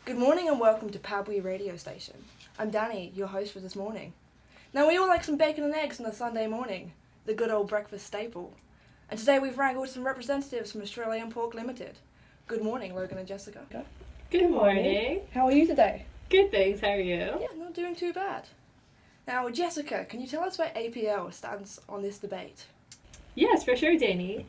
Good morning and welcome to Pabwee Radio Station. I'm Danny, your host for this morning. Now we all like some bacon and eggs on a Sunday morning, the good old breakfast staple. And today we've wrangled some representatives from Australian Pork Limited. Good morning, Logan and Jessica. Good morning. How are you today? Good, thanks. How are you? Yeah, not doing too bad. Now, Jessica, can you tell us where APL stands on this debate? Yes, for sure, Danny.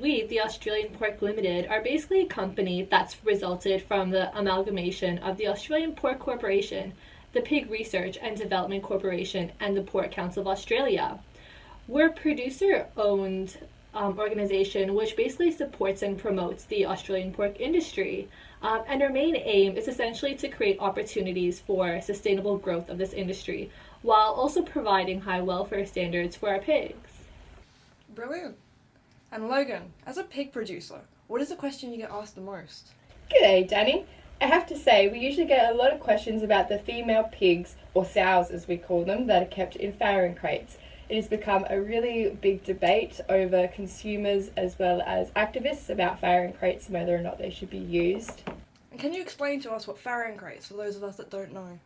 We, the Australian Pork Limited, are basically a company that's resulted from the amalgamation of the Australian Pork Corporation, the Pig Research and Development Corporation, and the Pork Council of Australia. We're a producer-owned organization which basically supports and promotes the Australian pork industry. And our main aim is essentially to create opportunities for sustainable growth of this industry, while also providing high welfare standards for our pigs. Brilliant. And Logan, as a pig producer, what is the question you get asked the most? G'day, Danny. I have to say, we usually get a lot of questions about the female pigs, or sows as we call them, that are kept in farrowing crates. It has become a really big debate over consumers as well as activists about farrowing crates and whether or not they should be used. And can you explain to us what farrowing crates, for those of us that don't know?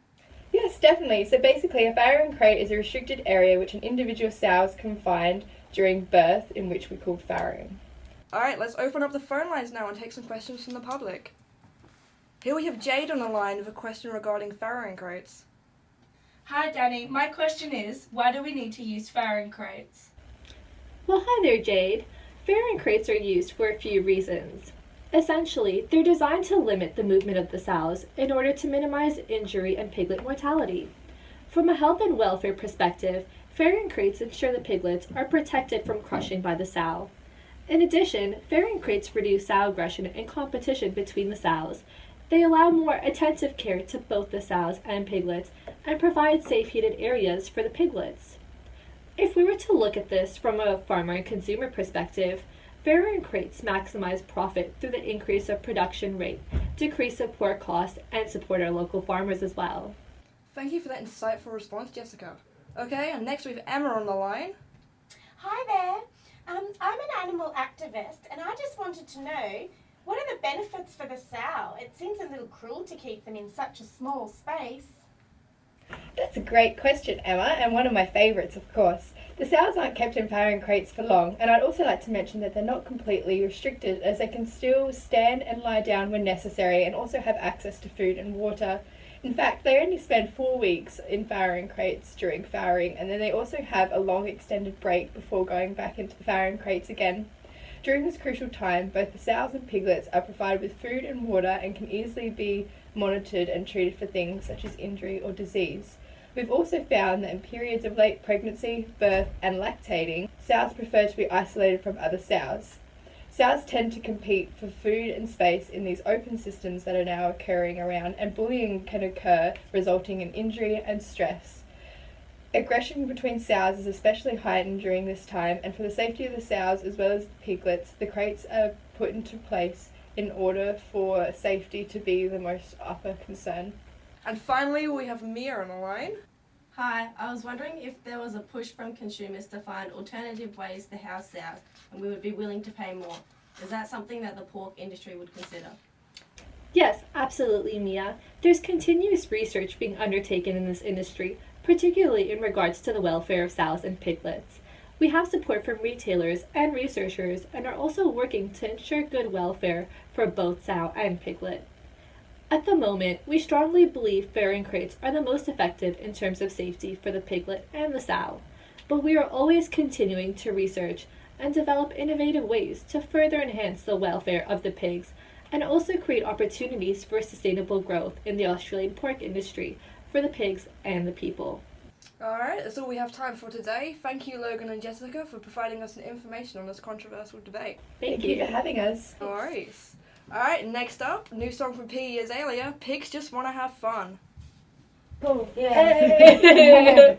Yes, definitely. So basically, a farrowing crate is a restricted area which an individual sow is confined during birth, in which we call farrowing. Alright, let's open up the phone lines now and take some questions from the public. Here we have Jade on the line with a question regarding farrowing crates. Hi Danny, my question is, why do we need to use farrowing crates? Well, hi there, Jade. Farrowing crates are used for a few reasons. Essentially, they're designed to limit the movement of the sows in order to minimize injury and piglet mortality. From a health and welfare perspective, farrowing crates ensure the piglets are protected from crushing by the sow. In addition, farrowing crates reduce sow aggression and competition between the sows. They allow more attentive care to both the sows and piglets and provide safe heated areas for the piglets. If we were to look at this from a farmer and consumer perspective, farrowing crates maximize profit through the increase of production rate, decrease of pork cost, and support our local farmers as well. Thank you for that insightful response, Jessica. Okay, and next we have Emma on the line. Hi there. I'm an animal activist and I just wanted to know, what are the benefits for the sow? It seems a little cruel to keep them in such a small space. That's a great question, Emma, and one of my favourites, of course. The sows aren't kept in farrowing crates for long, and I'd also like to mention that they're not completely restricted, as they can still stand and lie down when necessary and also have access to food and water. In fact, they only spend 4 weeks in farrowing crates during farrowing, and then they also have a long extended break before going back into the farrowing crates again. During this crucial time, both the sows and piglets are provided with food and water and can easily be monitored and treated for things such as injury or disease. We've also found that in periods of late pregnancy, birth and lactating, sows prefer to be isolated from other sows. Sows tend to compete for food and space in these open systems that are now occurring around, and bullying can occur, resulting in injury and stress. Aggression between sows is especially heightened during this time, and for the safety of the sows as well as the piglets, the crates are put into place in order for safety to be the most upper concern. And finally we have Mia on the line. Hi, I was wondering if there was a push from consumers to find alternative ways to house sows and we would be willing to pay more. Is that something that the pork industry would consider? Yes, absolutely, Mia. There's continuous research being undertaken in this industry, particularly in regards to the welfare of sows and piglets. We have support from retailers and researchers and are also working to ensure good welfare for both sow and piglet. At the moment, we strongly believe farrowing crates are the most effective in terms of safety for the piglet and the sow, but we are always continuing to research and develop innovative ways to further enhance the welfare of the pigs and also create opportunities for sustainable growth in the Australian pork industry for the pigs and the people. Alright, that's all we have time for today. Thank you, Logan and Jessica, for providing us some information on this controversial debate. Thank you for having us. No worries. Alright, next up, new song from P. Azalea, Pigs Just Wanna Have Fun. Cool. Yeah.